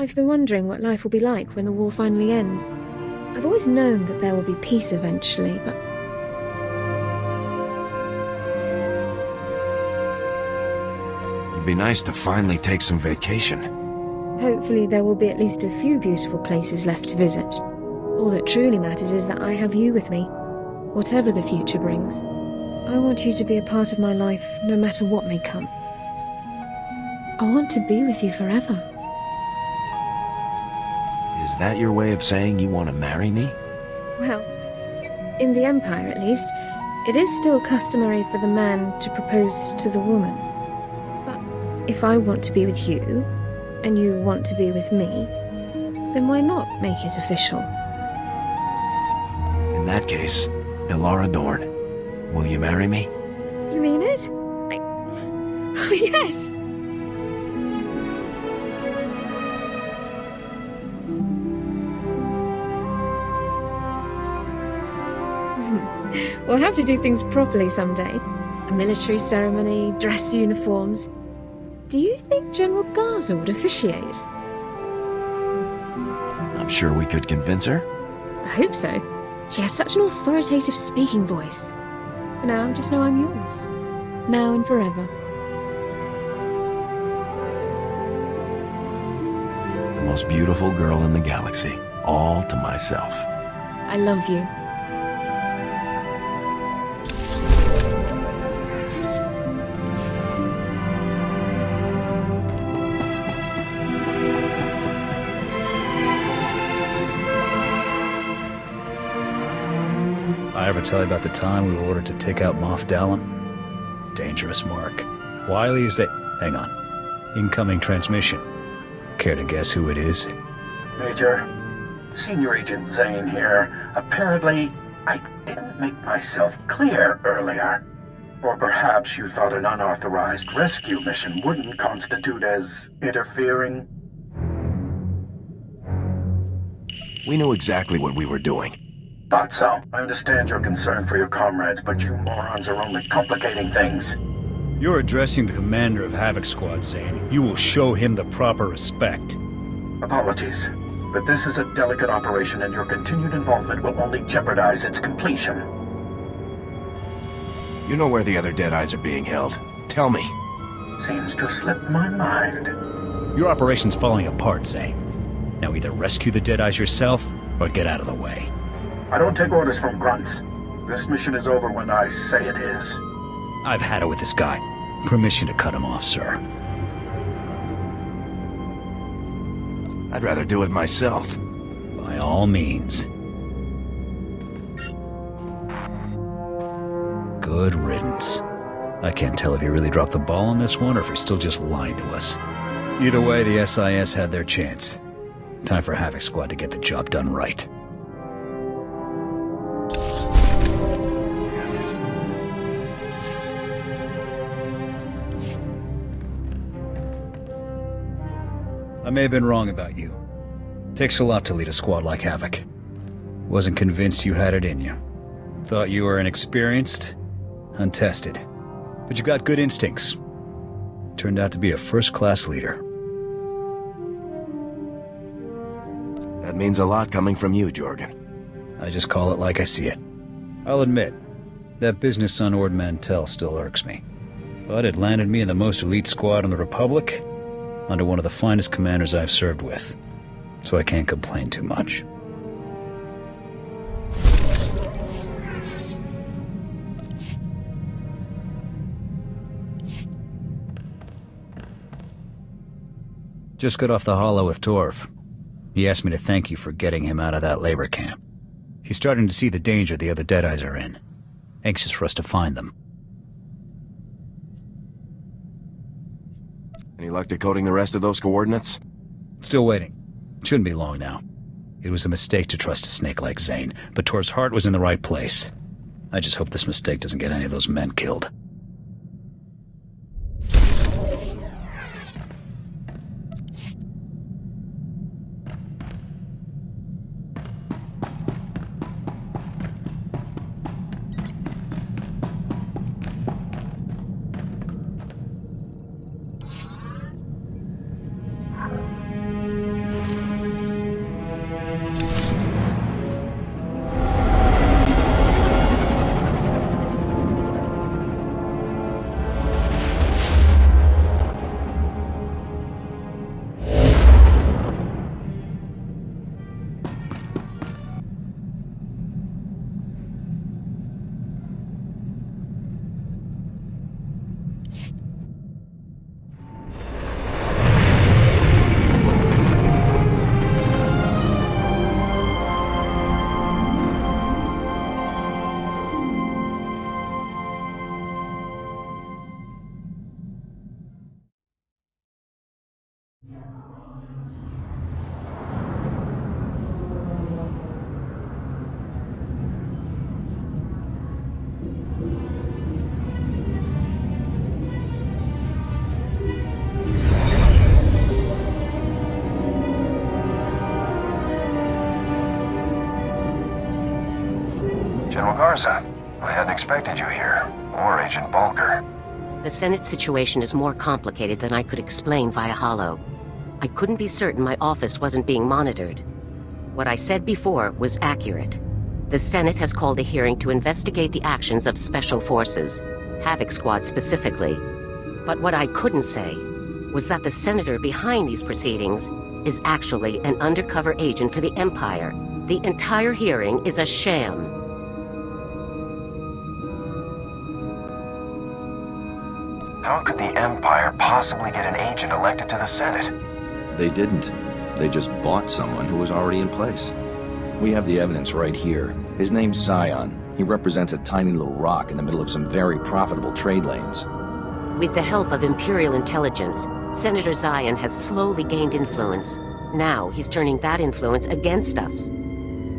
I've been wondering what life will be like when the war finally ends. I've always known that there will be peace eventually, but... It'd be nice to finally take some vacation. Hopefully there will be at least a few beautiful places left to visit. All that truly matters is that I have you with me, whatever the future brings. I want you to be a part of my life, no matter what may come. I want to be with you forever. Is that your way of saying you want to marry me? Well, in the Empire at least, it is still customary for the man to propose to the woman. But if I want to be with you, and you want to be with me, then why not make it official? In that case, Ilara Dorn, will you marry me? You mean it? Oh, yes! We'll have to do things properly someday. A military ceremony, dress uniforms. Do you think General Garza would officiate? I'm sure we could convince her. I hope so. She has such an authoritative speaking voice. For now, just know I'm yours. Now and forever. The most beautiful girl in the galaxy, all to myself. I love you. I ever tell you about the time we were ordered to take out Moff Dallin? Dangerous mark. Wiley is Hang on. Incoming transmission. Care to guess who it is? Major, Senior Agent Zane here. Apparently, I didn't make myself clear earlier. Or perhaps you thought an unauthorized rescue mission wouldn't constitute as interfering? We knew exactly what we were doing. Thought so. I understand your concern for your comrades, but you morons are only complicating things. You're addressing the commander of Havoc Squad, Zane. You will show him the proper respect. Apologies, but this is a delicate operation and your continued involvement will only jeopardize its completion. You know where the other Deadeyes are being held. Tell me. Seems to have slipped my mind. Your operation's falling apart, Zane. Now either rescue the Deadeyes yourself, or get out of the way. I don't take orders from grunts. This mission is over when I say it is. I've had it with this guy. Permission to cut him off, sir. I'd rather do it myself. By all means. Good riddance. I can't tell if he really dropped the ball on this one or if he's still just lying to us. Either way, the SIS had their chance. Time for Havoc Squad to get the job done right. I may have been wrong about you. Takes a lot to lead a squad like Havoc. Wasn't convinced you had it in you. Thought you were inexperienced, untested. But you got good instincts. Turned out to be a first-class leader. That means a lot coming from you, Jorgen. I just call it like I see it. I'll admit, that business on Ord Mantell still irks me. But it landed me in the most elite squad in the Republic, under one of the finest commanders I've served with. So I can't complain too much. Just got off the holo with Torv. He asked me to thank you for getting him out of that labor camp. He's starting to see the danger the other Deadeyes are in. Anxious for us to find them. Any luck decoding the rest of those coordinates? Still waiting. Shouldn't be long now. It was a mistake to trust a snake like Zane, but Torv's heart was in the right place. I just hope this mistake doesn't get any of those men killed. Garza. I hadn't expected you here. Or Agent Bulker. The Senate situation is more complicated than I could explain via holo. I couldn't be certain my office wasn't being monitored. What I said before was accurate. The Senate has called a hearing to investigate the actions of Special Forces, Havoc Squad specifically. But what I couldn't say was that the senator behind these proceedings is actually an undercover agent for the Empire. The entire hearing is a sham. How could the Empire possibly get an agent elected to the Senate? They didn't. They just bought someone who was already in place. We have the evidence right here. His name's Zion. He represents a tiny little rock in the middle of some very profitable trade lanes. With the help of Imperial intelligence, Senator Zion has slowly gained influence. Now he's turning that influence against us.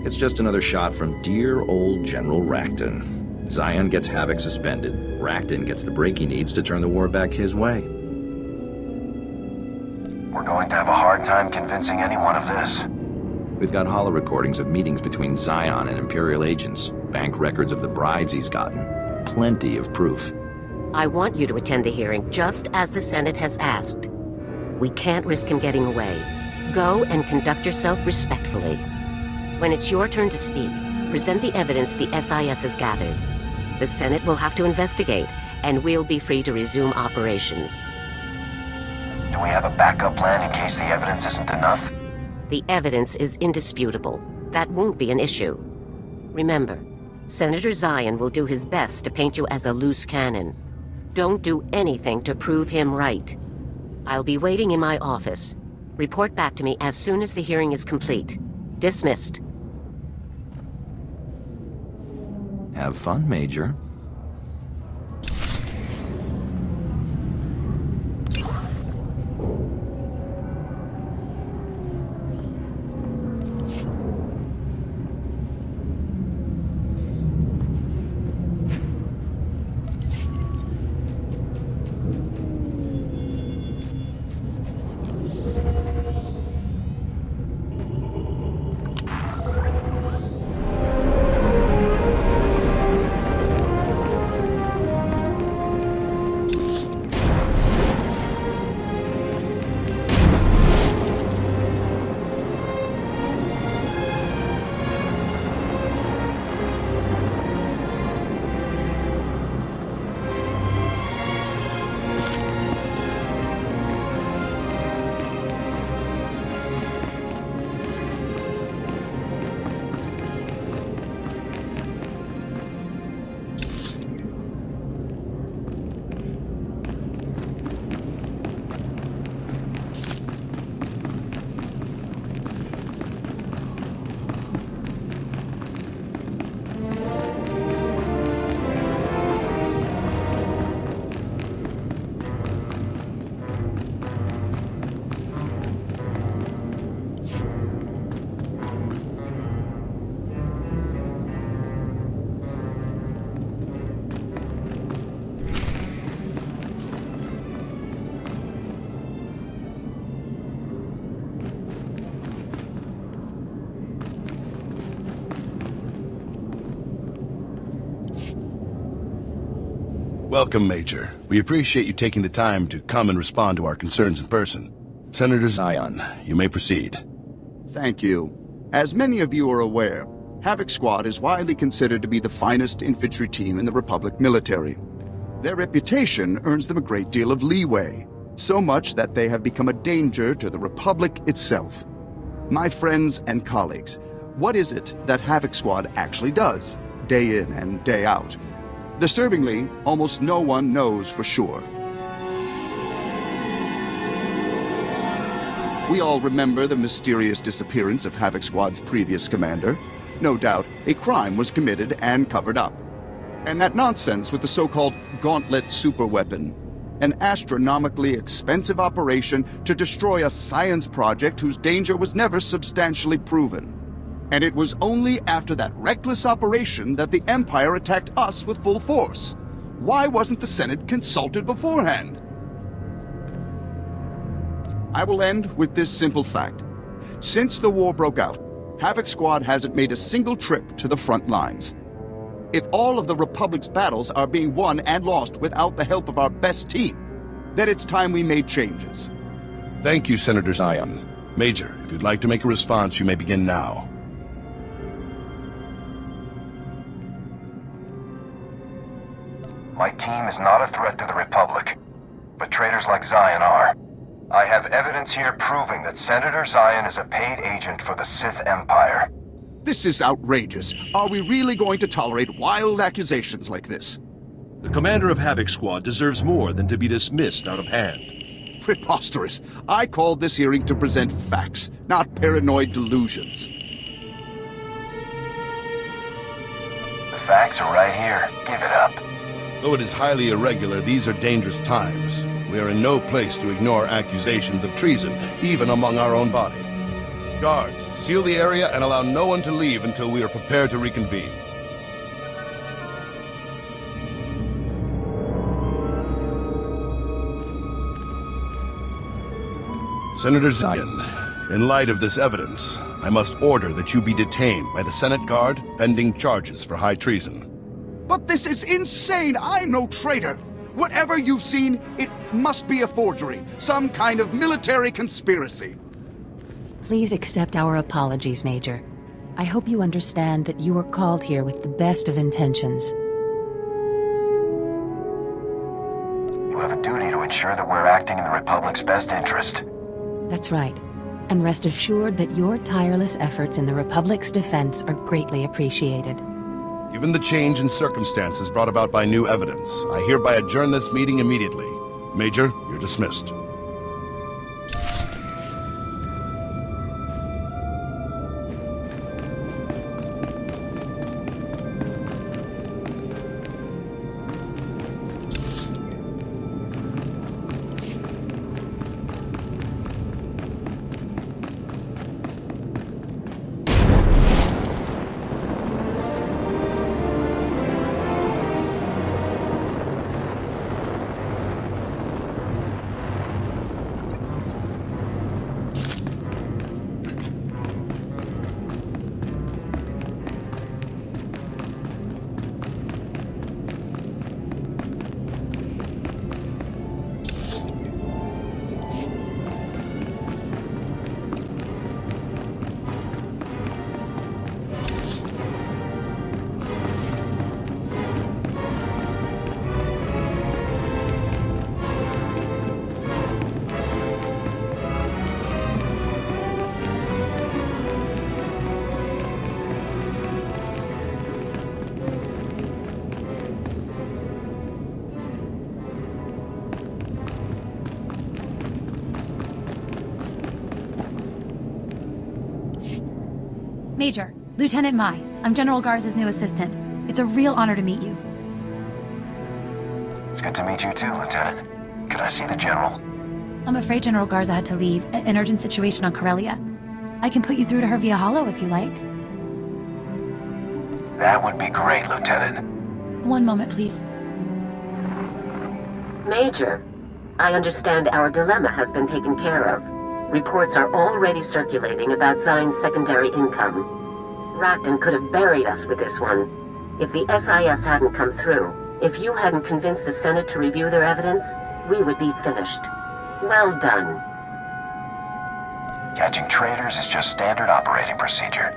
It's just another shot from dear old General Racton. Zion gets Havoc suspended. Racton gets the break he needs to turn the war back his way. We're going to have a hard time convincing anyone of this. We've got holo recordings of meetings between Zion and Imperial agents, bank records of the bribes he's gotten. Plenty of proof. I want you to attend the hearing just as the Senate has asked. We can't risk him getting away. Go and conduct yourself respectfully. When it's your turn to speak, present the evidence the SIS has gathered. The Senate will have to investigate, and we'll be free to resume operations. Do we have a backup plan in case the evidence isn't enough? The evidence is indisputable. That won't be an issue. Remember, Senator Zion will do his best to paint you as a loose cannon. Don't do anything to prove him right. I'll be waiting in my office. Report back to me as soon as the hearing is complete. Dismissed. Have fun, Major. Welcome, Major. We appreciate you taking the time to come and respond to our concerns in person. Senator Zion, you may proceed. Thank you. As many of you are aware, Havoc Squad is widely considered to be the finest infantry team in the Republic military. Their reputation earns them a great deal of leeway, so much that they have become a danger to the Republic itself. My friends and colleagues, what is it that Havoc Squad actually does, day in and day out? Disturbingly, almost no one knows for sure. We all remember the mysterious disappearance of Havoc Squad's previous commander. No doubt, a crime was committed and covered up. And that nonsense with the so-called Gauntlet superweapon, an astronomically expensive operation to destroy a science project whose danger was never substantially proven. And it was only after that reckless operation that the Empire attacked us with full force. Why wasn't the Senate consulted beforehand? I will end with this simple fact. Since the war broke out, Havoc Squad hasn't made a single trip to the front lines. If all of the Republic's battles are being won and lost without the help of our best team, then it's time we made changes. Thank you, Senator Zion. Major, if you'd like to make a response, you may begin now. My team is not a threat to the Republic, but traitors like Zion are. I have evidence here proving that Senator Zion is a paid agent for the Sith Empire. This is outrageous. Are we really going to tolerate wild accusations like this? The commander of Havoc Squad deserves more than to be dismissed out of hand. Preposterous. I called this hearing to present facts, not paranoid delusions. The facts are right here. Give it up. Though it is highly irregular, these are dangerous times. We are in no place to ignore accusations of treason, even among our own body. Guards, seal the area and allow no one to leave until we are prepared to reconvene. Senator Zion, in light of this evidence, I must order that you be detained by the Senate Guard pending charges for high treason. But this is insane! I'm no traitor! Whatever you've seen, it must be a forgery, some kind of military conspiracy. Please accept our apologies, Major. I hope you understand that you were called here with the best of intentions. You have a duty to ensure that we're acting in the Republic's best interest. That's right. And rest assured that your tireless efforts in the Republic's defense are greatly appreciated. Given the change in circumstances brought about by new evidence, I hereby adjourn this meeting immediately. Major, you're dismissed. Major, Lieutenant Mai. I'm General Garza's new assistant. It's a real honor to meet you. It's good to meet you too, Lieutenant. Can I see the General? I'm afraid General Garza had to leave. An urgent situation on Corellia. I can put you through to her via holo if you like. That would be great, Lieutenant. One moment, please. Major, I understand our dilemma has been taken care of. Reports are already circulating about Zion's secondary income. Racton could have buried us with this one. If the SIS hadn't come through, if you hadn't convinced the Senate to review their evidence, we would be finished. Well done. Catching traitors is just standard operating procedure.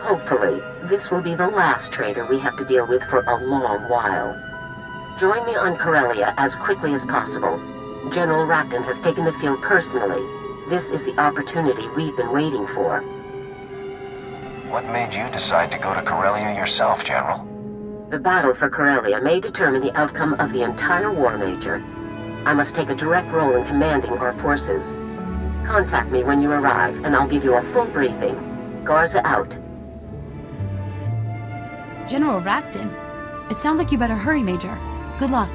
Hopefully, this will be the last traitor we have to deal with for a long while. Join me on Corellia as quickly as possible. General Racton has taken the field personally. This is the opportunity we've been waiting for. What made you decide to go to Corellia yourself, General? The battle for Corellia may determine the outcome of the entire war, Major. I must take a direct role in commanding our forces. Contact me when you arrive, and I'll give you a full briefing. Garza out. General Racton? It sounds like you better hurry, Major. Good luck.